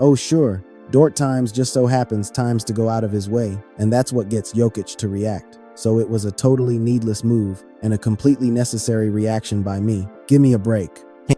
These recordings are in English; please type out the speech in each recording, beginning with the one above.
Oh sure, Dort times just so happens times to go out of his way, and that's what gets Jokic to react. So it was a totally needless move and a completely necessary reaction by me. Give me a break.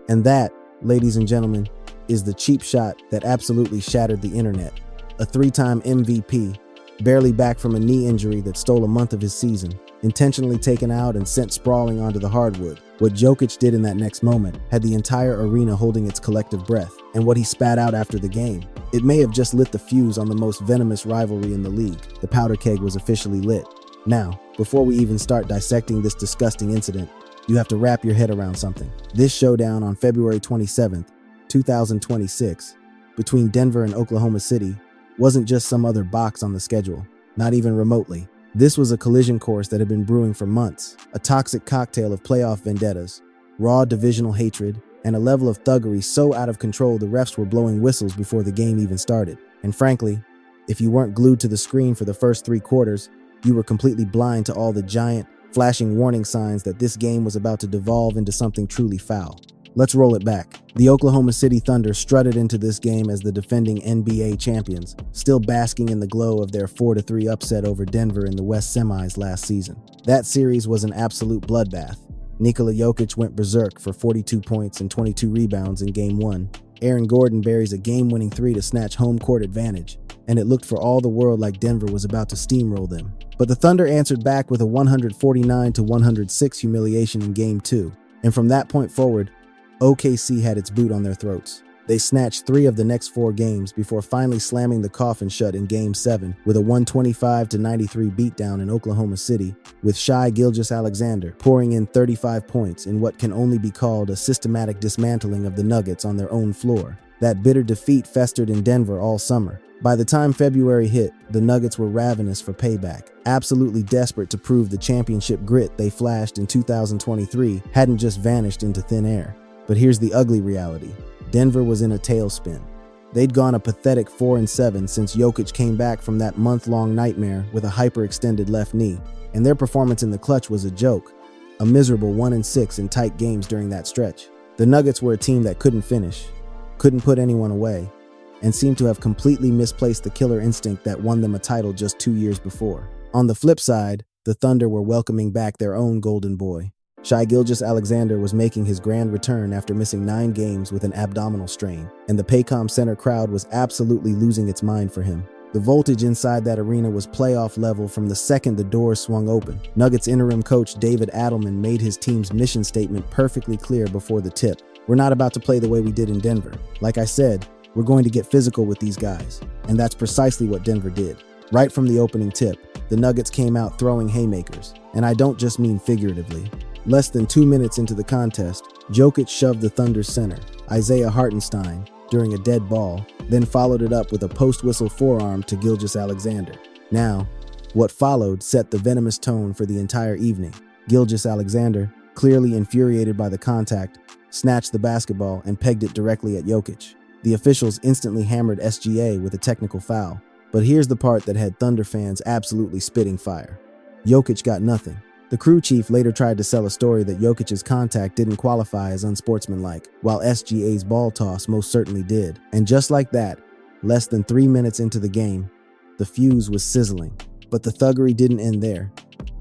And that, ladies and gentlemen, is the cheap shot that absolutely shattered the internet. A 3-time MVP, barely back from a knee injury that stole a month of his season, intentionally taken out and sent sprawling onto the hardwood. What Jokic did in that next moment had the entire arena holding its collective breath, and what he spat out after the game, it may have just lit the fuse on the most venomous rivalry in the league. The powder keg was officially lit. Now, before we even start dissecting this disgusting incident, you have to wrap your head around something. This showdown on February 27th, 2026, between Denver and Oklahoma City wasn't just some other box on the schedule, not even remotely. This was a collision course that had been brewing for months, a toxic cocktail of playoff vendettas, raw divisional hatred, and a level of thuggery so out of control the refs were blowing whistles before the game even started. And frankly, if you weren't glued to the screen for the first 3 quarters, you were completely blind to all the giant, flashing warning signs that this game was about to devolve into something truly foul. Let's roll it back. The Oklahoma City Thunder strutted into this game as the defending NBA champions, still basking in the glow of their 4-3 upset over Denver in the West semis last season. That series was an absolute bloodbath. Nikola Jokic went berserk for 42 points and 22 rebounds in Game 1. Aaron Gordon buries a game-winning 3 to snatch home court advantage, and it looked for all the world like Denver was about to steamroll them. But the Thunder answered back with a 149-106 humiliation in Game 2, and from that point forward, OKC had its boot on their throats. They snatched 3 of the next 4 games before finally slamming the coffin shut in Game 7 with a 125-93 beatdown in Oklahoma City, with Shai Gilgeous-Alexander pouring in 35 points in what can only be called a systematic dismantling of the Nuggets on their own floor. That bitter defeat festered in Denver all summer. By the time February hit, the Nuggets were ravenous for payback, absolutely desperate to prove the championship grit they flashed in 2023 hadn't just vanished into thin air. But here's the ugly reality. Denver was in a tailspin. They'd gone a pathetic 4-7 since Jokic came back from that month-long nightmare with a hyperextended left knee, and their performance in the clutch was a joke, a miserable 1-6 in tight games during that stretch. The Nuggets were a team that couldn't finish, couldn't put anyone away, and seemed to have completely misplaced the killer instinct that won them a title just 2 years before. On the flip side, the Thunder were welcoming back their own golden boy. Shai Gilgeous-Alexander was making his grand return after missing 9 games with an abdominal strain, and the Paycom Center crowd was absolutely losing its mind for him. The voltage inside that arena was playoff level from the second the doors swung open. Nuggets interim coach David Adelman made his team's mission statement perfectly clear before the tip. We're not about to play the way we did in Denver. Like I said, we're going to get physical with these guys, and that's precisely what Denver did. Right from the opening tip, the Nuggets came out throwing haymakers, and I don't just mean figuratively. Less than 2 minutes into the contest, Jokic shoved the Thunder's center, Isaiah Hartenstein, during a dead ball, then followed it up with a post-whistle forearm to Gilgeous-Alexander. Now, what followed set the venomous tone for the entire evening. Gilgeous-Alexander, clearly infuriated by the contact, snatched the basketball and pegged it directly at Jokic. The officials instantly hammered SGA with a technical foul. But here's the part that had Thunder fans absolutely spitting fire. Jokic got nothing. The crew chief later tried to sell a story that Jokic's contact didn't qualify as unsportsmanlike, while SGA's ball toss most certainly did. And just like that, less than 3 minutes into the game, the fuse was sizzling. But the thuggery didn't end there.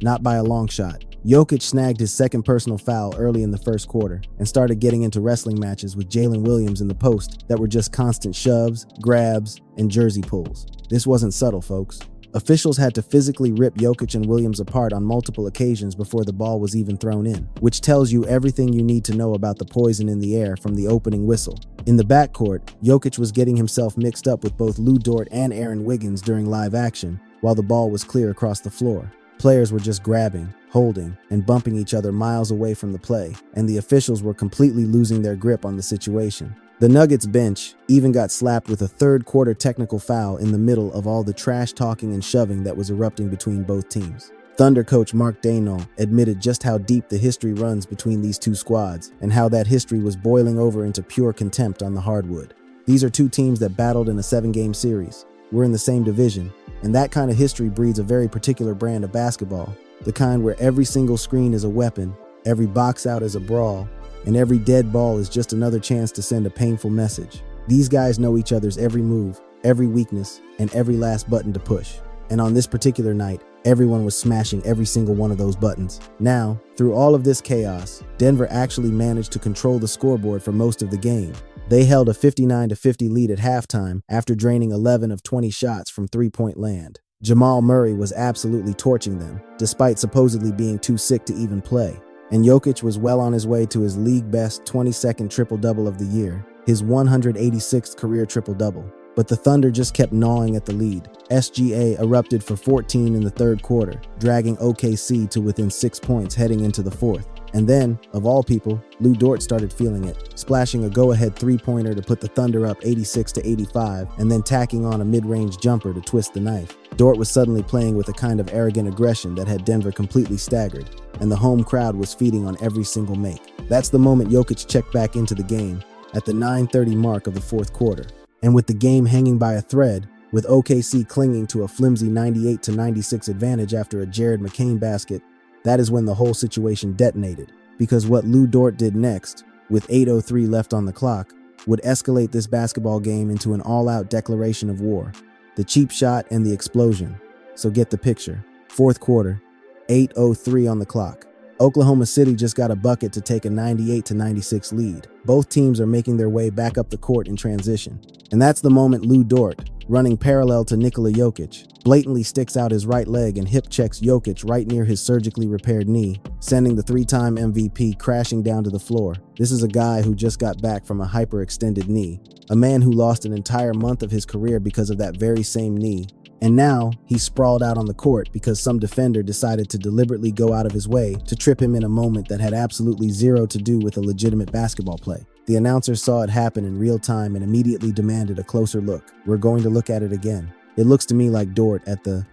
Not by a long shot. Jokic snagged his second personal foul early in the first quarter and started getting into wrestling matches with Jalen Williams in the post that were just constant shoves, grabs, and jersey pulls. This wasn't subtle, folks. Officials had to physically rip Jokic and Williams apart on multiple occasions before the ball was even thrown in, which tells you everything you need to know about the poison in the air from the opening whistle. In the backcourt, Jokic was getting himself mixed up with both Lu Dort and Aaron Wiggins during live action, while the ball was clear across the floor. Players were just grabbing, holding, and bumping each other miles away from the play, and the officials were completely losing their grip on the situation. The Nuggets bench even got slapped with a third-quarter technical foul in the middle of all the trash talking and shoving that was erupting between both teams. Thunder coach Mark Daigneault admitted just how deep the history runs between these two squads, and how that history was boiling over into pure contempt on the hardwood. These are two teams that battled in a 7-game series. We're in the same division, and that kind of history breeds a very particular brand of basketball, the kind where every single screen is a weapon, every box out is a brawl, and every dead ball is just another chance to send a painful message. These guys know each other's every move, every weakness, and every last button to push. And on this particular night, everyone was smashing every single one of those buttons. Now, through all of this chaos, Denver actually managed to control the scoreboard for most of the game. They held a 59-50 lead at halftime after draining 11 of 20 shots from three-point land. Jamal Murray was absolutely torching them, despite supposedly being too sick to even play. And Jokic was well on his way to his league-best 22nd triple-double of the year, his 186th career triple-double. But the Thunder just kept gnawing at the lead. SGA erupted for 14 in the third quarter, dragging OKC to within 6 points heading into the fourth. And then, of all people, Lu Dort started feeling it, splashing a go-ahead three-pointer to put the Thunder up 86-85, and then tacking on a mid-range jumper to twist the knife. Dort was suddenly playing with a kind of arrogant aggression that had Denver completely staggered, and the home crowd was feeding on every single make. That's the moment Jokic checked back into the game, at the 9:30 mark of the fourth quarter. And with the game hanging by a thread, with OKC clinging to a flimsy 98-96 advantage after a Jared McCain basket, that is when the whole situation detonated. Because what Lu Dort did next, with 8:03 left on the clock, would escalate this basketball game into an all-out declaration of war. The cheap shot and the explosion. So get the picture. Fourth quarter, 8:03 on the clock. Oklahoma City just got a bucket to take a 98-96 lead. Both teams are making their way back up the court in transition. And that's the moment Lu Dort, running parallel to Nikola Jokic, blatantly sticks out his right leg and hip checks Jokic right near his surgically repaired knee, sending the three-time MVP crashing down to the floor. This is a guy who just got back from a hyperextended knee, a man who lost an entire month of his career because of that very same knee. And now, he's sprawled out on the court because some defender decided to deliberately go out of his way to trip him in a moment that had absolutely zero to do with a legitimate basketball play. The announcer saw it happen in real time and immediately demanded a closer look. We're going to look at it again. It looks to me like Dort at the,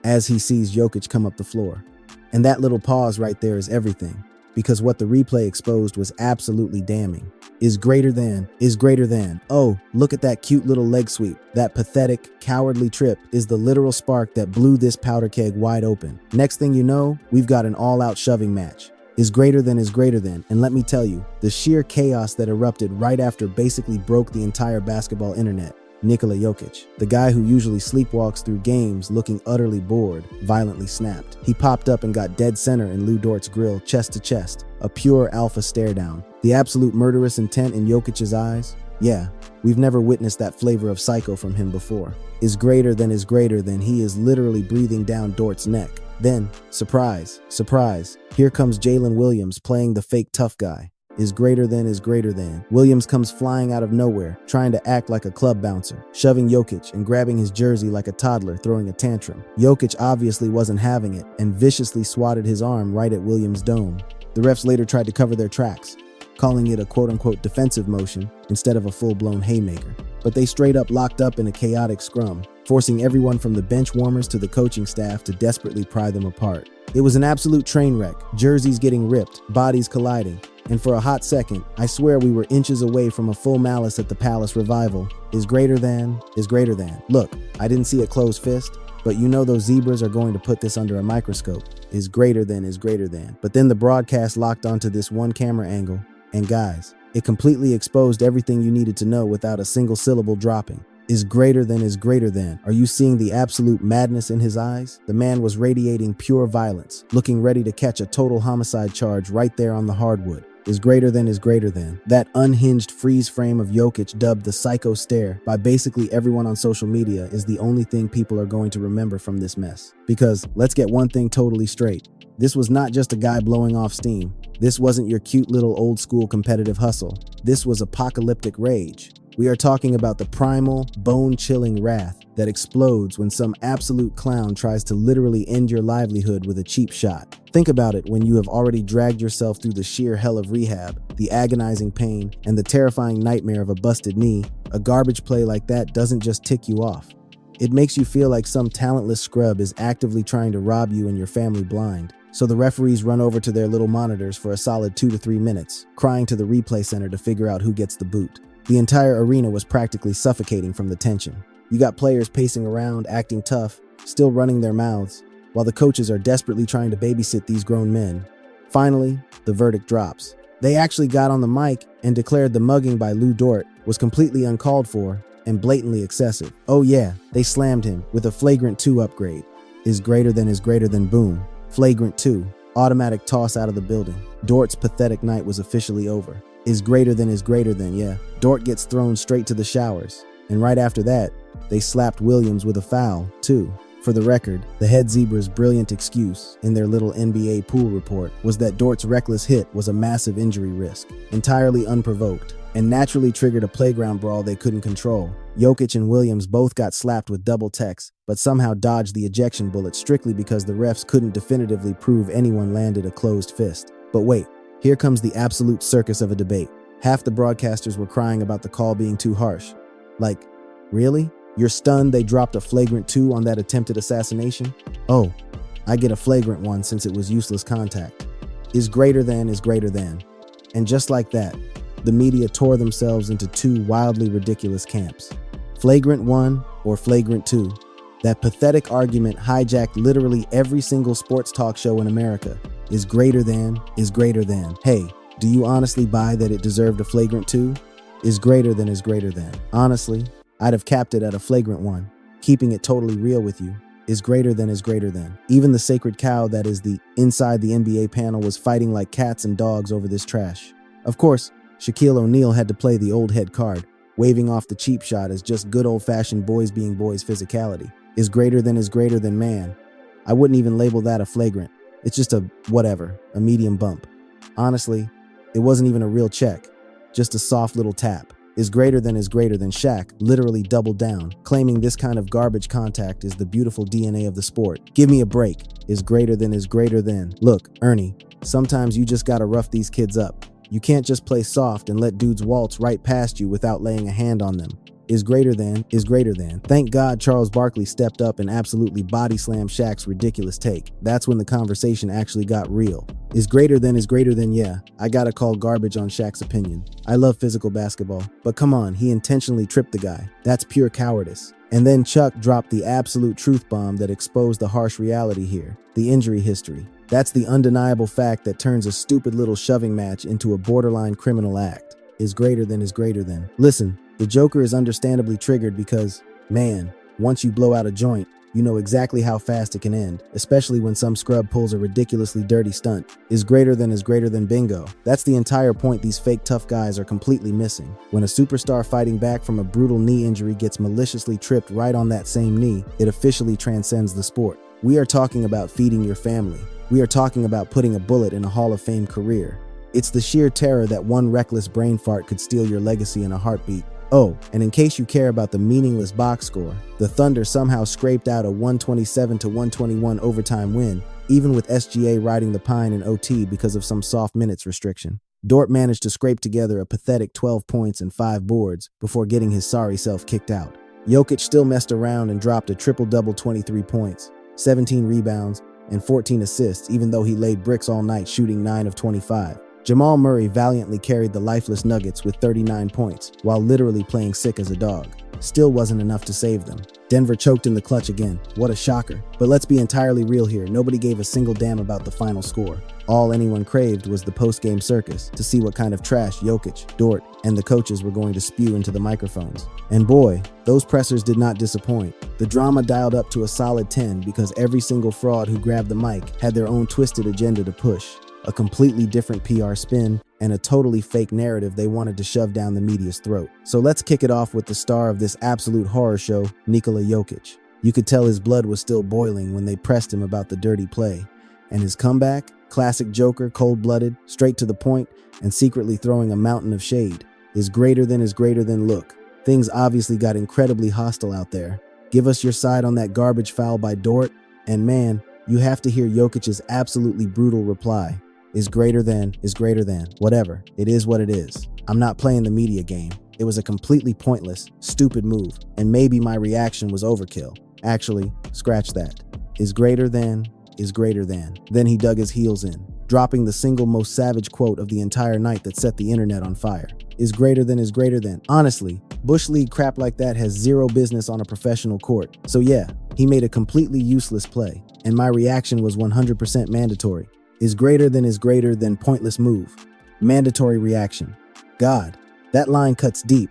as he sees Jokic come up the floor. And that little pause right there is everything, because what the replay exposed was absolutely damning. Is greater than. Oh, look at that cute little leg sweep. That pathetic, cowardly trip is the literal spark that blew this powder keg wide open. Next thing you know, we've got an all-out shoving match. Is greater than, and let me tell you, the sheer chaos that erupted right after basically broke the entire basketball internet. Nikola Jokic, the guy who usually sleepwalks through games looking utterly bored, violently snapped. He popped up and got dead center in Lu Dort's grill, chest to chest, a pure alpha stare down. The absolute murderous intent in Jokic's eyes? Yeah, we've never witnessed that flavor of psycho from him before. Is greater than, he is literally breathing down Dort's neck. Then, surprise, here comes Jalen Williams playing the fake tough guy. Is greater than. Williams comes flying out of nowhere, trying to act like a club bouncer, shoving Jokic and grabbing his jersey like a toddler throwing a tantrum. Jokic obviously wasn't having it and viciously swatted his arm right at Williams' dome. The refs later tried to cover their tracks, calling it a quote-unquote defensive motion instead of a full-blown haymaker. But they straight up locked up in a chaotic scrum, forcing everyone from the bench warmers to the coaching staff to desperately pry them apart. It was an absolute train wreck, jerseys getting ripped, bodies colliding, and for a hot second, I swear we were inches away from a full Malice at the Palace revival. Is greater than. Look, I didn't see a closed fist, but you know those zebras are going to put this under a microscope. Is greater than. But then the broadcast locked onto this one camera angle, and guys, it completely exposed everything you needed to know without a single syllable dropping. Is greater than. Are you seeing the absolute madness in his eyes? The man was radiating pure violence, looking ready to catch a total homicide charge right there on the hardwood. Is greater than. That unhinged freeze frame of Jokic, dubbed the psycho stare by basically everyone on social media, is the only thing people are going to remember from this mess. Because let's get one thing totally straight. This was not just a guy blowing off steam. This wasn't your cute little old school competitive hustle. This was apocalyptic rage. We are talking about the primal, bone-chilling wrath that explodes when some absolute clown tries to literally end your livelihood with a cheap shot. Think about it when you have already dragged yourself through the sheer hell of rehab, the agonizing pain, and the terrifying nightmare of a busted knee. A garbage play like that doesn't just tick you off. It makes you feel like some talentless scrub is actively trying to rob you and your family blind. So the referees run over to their little monitors for a solid 2 to 3 minutes, crying to the replay center to figure out who gets the boot. The entire arena was practically suffocating from the tension. You got players pacing around, acting tough, still running their mouths, while the coaches are desperately trying to babysit these grown men. Finally, the verdict drops. They actually got on the mic and declared the mugging by Lu Dort was completely uncalled for and blatantly excessive. Oh yeah, they slammed him with a flagrant 2 upgrade. Is greater than boom. Flagrant 2. Automatic toss out of the building. Dort's pathetic night was officially over. Is greater than, yeah. Dort gets thrown straight to the showers. And right after that, they slapped Williams with a foul, too. For the record, the head Zebra's brilliant excuse in their little NBA pool report was that Dort's reckless hit was a massive injury risk, entirely unprovoked, and naturally triggered a playground brawl they couldn't control. Jokic and Williams both got slapped with double techs, but somehow dodged the ejection bullet strictly because the refs couldn't definitively prove anyone landed a closed fist. But wait, here comes the absolute circus of a debate. Half the broadcasters were crying about the call being too harsh. Like, really? You're stunned they dropped a flagrant 2 on that attempted assassination? Oh, I get a flagrant 1 since it was useless contact. Is greater than. And just like that, the media tore themselves into 2 wildly ridiculous camps. Flagrant 1 or flagrant 2. That pathetic argument hijacked literally every single sports talk show in America. Is greater than. Hey, do you honestly buy that it deserved a flagrant 2? Is greater than. Honestly, I'd have capped it at a flagrant 1, keeping it totally real with you. Is greater than. Even the sacred cow that is the inside the NBA panel was fighting like cats and dogs over this trash. Of course, Shaquille O'Neal had to play the old head card, waving off the cheap shot as just good old-fashioned boys being boys physicality. Is greater than man. I wouldn't even label that a flagrant. It's just a whatever, a medium bump. Honestly, it wasn't even a real check, just a soft little tap. Is greater than Shaq literally doubled down, claiming this kind of garbage contact is the beautiful DNA of the sport. Give me a break. Is greater than. Look, Ernie, sometimes you just gotta rough these kids up. You can't just play soft and let dudes waltz right past you without laying a hand on them. Is greater than. Thank God Charles Barkley stepped up and absolutely body slammed Shaq's ridiculous take. That's when the conversation actually got real. Is greater than, yeah. I gotta call garbage on Shaq's opinion. I love physical basketball, but come on, he intentionally tripped the guy. That's pure cowardice. And then Chuck dropped the absolute truth bomb that exposed the harsh reality here, the injury history. That's the undeniable fact that turns a stupid little shoving match into a borderline criminal act. Is greater than. Listen, the Joker is understandably triggered because, man, once you blow out a joint, you know exactly how fast it can end, especially when some scrub pulls a ridiculously dirty stunt. Is greater than bingo. That's the entire point these fake tough guys are completely missing. When a superstar fighting back from a brutal knee injury gets maliciously tripped right on that same knee, it officially transcends the sport. We are talking about feeding your family. We are talking about putting a bullet in a Hall of Fame career. It's the sheer terror that one reckless brain fart could steal your legacy in a heartbeat. Oh, and in case you care about the meaningless box score, the Thunder somehow scraped out a 127-121 overtime win, even with SGA riding the pine in OT because of some soft minutes restriction. Dort managed to scrape together a pathetic 12 points and 5 boards before getting his sorry self kicked out. Jokic still messed around and dropped a triple-double 23 points, 17 rebounds, and 14 assists, even though he laid bricks all night shooting 9 of 25. Jamal Murray valiantly carried the lifeless Nuggets with 39 points, while literally playing sick as a dog. Still wasn't enough to save them. Denver choked in the clutch again. What a shocker. But let's be entirely real here. Nobody gave a single damn about the final score. All anyone craved was the post-game circus to see what kind of trash Jokic, Dort, and the coaches were going to spew into the microphones. And boy, those pressers did not disappoint. The drama dialed up to a solid 10 because every single fraud who grabbed the mic had their own twisted agenda to push. A completely different PR spin, and a totally fake narrative they wanted to shove down the media's throat. So let's kick it off with the star of this absolute horror show, Nikola Jokic. You could tell his blood was still boiling when they pressed him about the dirty play. And his comeback? Classic Joker, cold-blooded, straight to the point, and secretly throwing a mountain of shade. Is greater than look. Things obviously got incredibly hostile out there. Give us your side on that garbage foul by Dort, and man, you have to hear Jokic's absolutely brutal reply. Is greater than, whatever. It is what it is. I'm not playing the media game. It was a completely pointless, stupid move, and maybe my reaction was overkill. Actually, scratch that. Is greater than. Then he dug his heels in, dropping the single most savage quote of the entire night that set the internet on fire. Is greater than. Honestly, Bush League crap like that has zero business on a professional court. So yeah, he made a completely useless play, and my reaction was 100% mandatory. Is greater than pointless move. Mandatory reaction. God, that line cuts deep.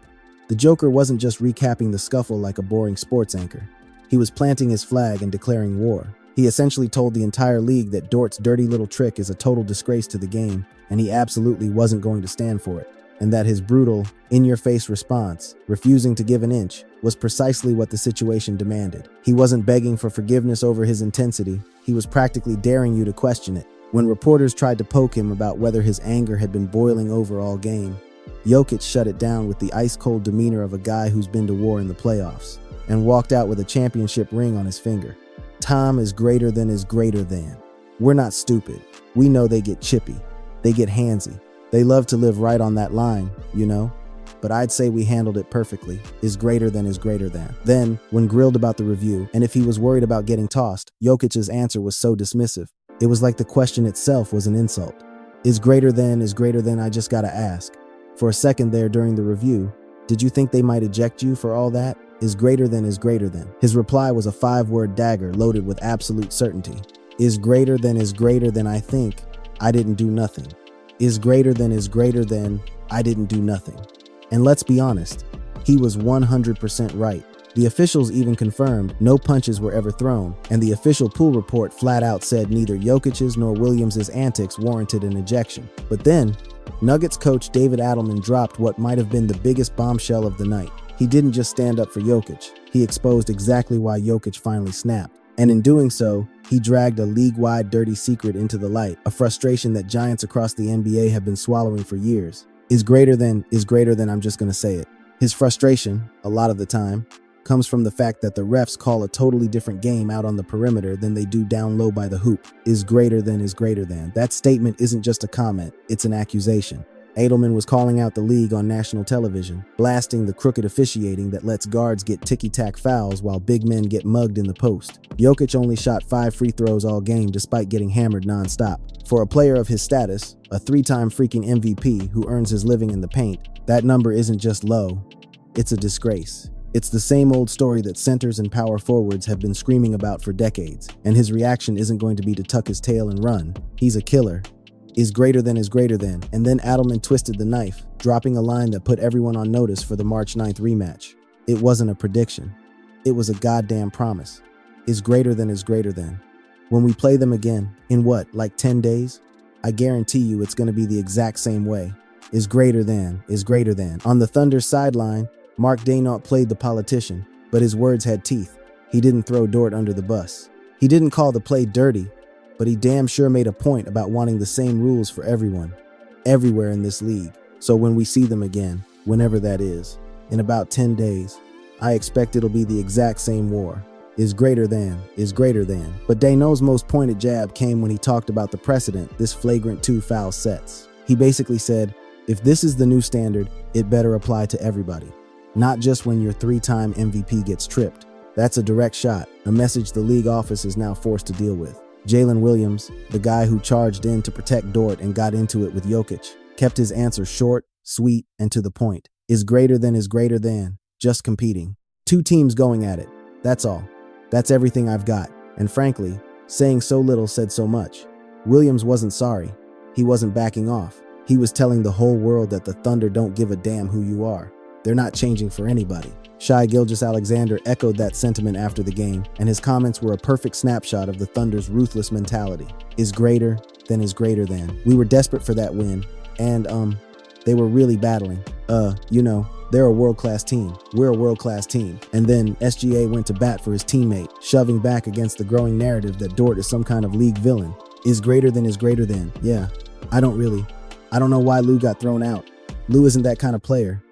The Joker wasn't just recapping the scuffle like a boring sports anchor. He was planting his flag and declaring war. He essentially told the entire league that Dort's dirty little trick is a total disgrace to the game, and he absolutely wasn't going to stand for it. And that his brutal, in-your-face response, refusing to give an inch, was precisely what the situation demanded. He wasn't begging for forgiveness over his intensity. He was practically daring you to question it. When reporters tried to poke him about whether his anger had been boiling over all game, Jokic shut it down with the ice-cold demeanor of a guy who's been to war in the playoffs and walked out with a championship ring on his finger. Time is greater than is greater than. We're not stupid. We know they get chippy. They get handsy. They love to live right on that line, you know? But I'd say we handled it perfectly. Is greater than is greater than. Then, when grilled about the review, and if he was worried about getting tossed, Jokic's answer was so dismissive. It was like the question itself was an insult. Is greater than I just gotta ask. For a second there during the review, did you think they might eject you for all that? Is greater than is greater than. His reply was a 5-word dagger loaded with absolute certainty. Is greater than I think I didn't do nothing. Is greater than I didn't do nothing. And let's be honest, he was 100% right. The officials even confirmed no punches were ever thrown, and the official pool report flat out said neither Jokic's nor Williams' antics warranted an ejection. But then, Nuggets coach David Adelman dropped what might have been the biggest bombshell of the night. He didn't just stand up for Jokic, he exposed exactly why Jokic finally snapped. And in doing so, he dragged a league-wide dirty secret into the light, a frustration that giants across the NBA have been swallowing for years. Is greater than, I'm just gonna say it. His frustration, a lot of the time, comes from the fact that the refs call a totally different game out on the perimeter than they do down low by the hoop. Is greater than. That statement isn't just a comment, it's an accusation. Adelman was calling out the league on national television, blasting the crooked officiating that lets guards get ticky-tack fouls while big men get mugged in the post. Jokic only shot 5 free throws all game despite getting hammered nonstop. For a player of his status, a 3-time freaking MVP who earns his living in the paint, that number isn't just low, it's a disgrace. It's the same old story that centers and power forwards have been screaming about for decades, and his reaction isn't going to be to tuck his tail and run. He's a killer. Is greater than, and then Adelman twisted the knife, dropping a line that put everyone on notice for the March 9th rematch. It wasn't a prediction. It was a goddamn promise. Is greater than. When we play them again, in what, like 10 days? I guarantee you it's gonna be the exact same way. Is greater than. On the Thunder's sideline, Mark Daigneault played the politician, but his words had teeth. He didn't throw Dort under the bus. He didn't call the play dirty, but he damn sure made a point about wanting the same rules for everyone, everywhere in this league. So when we see them again, whenever that is, in about 10 days, I expect it'll be the exact same war. Is greater than. But Daigneault's most pointed jab came when he talked about the precedent this flagrant 2 foul sets. He basically said, if this is the new standard, it better apply to everybody. Not just when your 3-time MVP gets tripped. That's a direct shot, a message the league office is now forced to deal with. Jalen Williams, the guy who charged in to protect Dort and got into it with Jokic, kept his answer short, sweet, and to the point. Is greater than, just competing. 2 teams going at it. That's all. That's everything I've got. And frankly, saying so little said so much. Williams wasn't sorry. He wasn't backing off. He was telling the whole world that the Thunder don't give a damn who you are. They're not changing for anybody. Shai Gilgeous-Alexander echoed that sentiment after the game, and his comments were a perfect snapshot of the Thunder's ruthless mentality. Is greater than. We were desperate for that win, and they were really battling. They're a world-class team. We're a world-class team. And then SGA went to bat for his teammate, shoving back against the growing narrative that Dort is some kind of league villain. Is greater than. Yeah, I don't know why Lu got thrown out. Lu isn't that kind of player.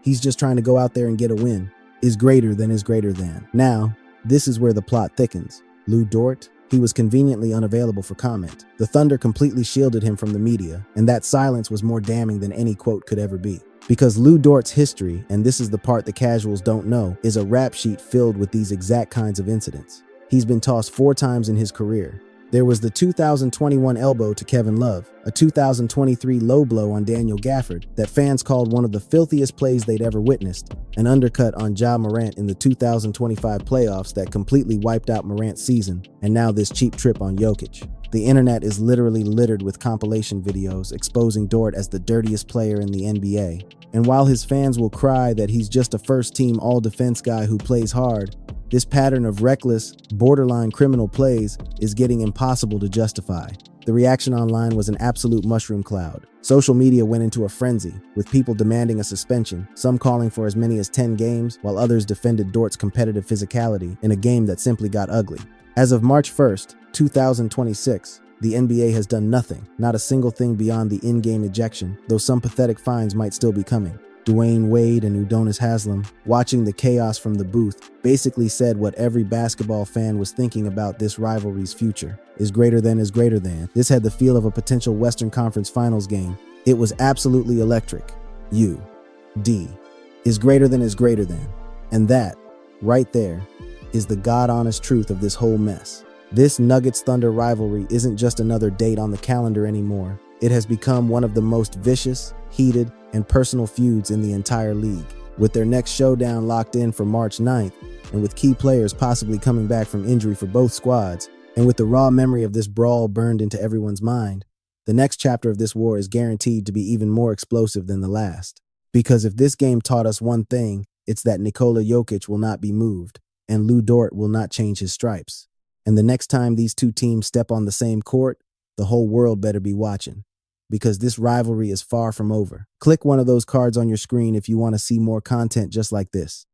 He's just trying to go out there and get a win. Is greater than. Now, this is where the plot thickens. Lu Dort, he was conveniently unavailable for comment. The Thunder completely shielded him from the media, and that silence was more damning than any quote could ever be. Because Lu Dort's history, and this is the part the casuals don't know, is a rap sheet filled with these exact kinds of incidents. He's been tossed 4 times in his career. There was the 2021 elbow to Kevin Love, a 2023 low blow on Daniel Gafford that fans called one of the filthiest plays they'd ever witnessed, an undercut on Ja Morant in the 2025 playoffs that completely wiped out Morant's season, and now this cheap trip on Jokic. The internet is literally littered with compilation videos exposing Dort as the dirtiest player in the NBA. And while his fans will cry that he's just a first-team all-defense guy who plays hard, this pattern of reckless, borderline criminal plays is getting impossible to justify. The reaction online was an absolute mushroom cloud. Social media went into a frenzy, with people demanding a suspension, some calling for as many as 10 games, while others defended Dort's competitive physicality in a game that simply got ugly. As of March 1st, 2026, the NBA has done nothing, not a single thing beyond the in-game ejection, though some pathetic fines might still be coming. Dwayne Wade and Udonis Haslem, watching the chaos from the booth, basically said what every basketball fan was thinking about this rivalry's future. Is greater than is greater than. This had the feel of a potential Western Conference Finals game. It was absolutely electric. U.D. is greater than is greater than. And that, right there, is the God-honest truth of this whole mess. This Nuggets-Thunder rivalry isn't just another date on the calendar anymore. It has become one of the most vicious, heated, and personal feuds in the entire league. With their next showdown locked in for March 9th, and with key players possibly coming back from injury for both squads, and with the raw memory of this brawl burned into everyone's mind, the next chapter of this war is guaranteed to be even more explosive than the last. Because if this game taught us one thing, it's that Nikola Jokic will not be moved, and Lu Dort will not change his stripes. And the next time these two teams step on the same court, the whole world better be watching. Because this rivalry is far from over. Click one of those cards on your screen if you want to see more content just like this.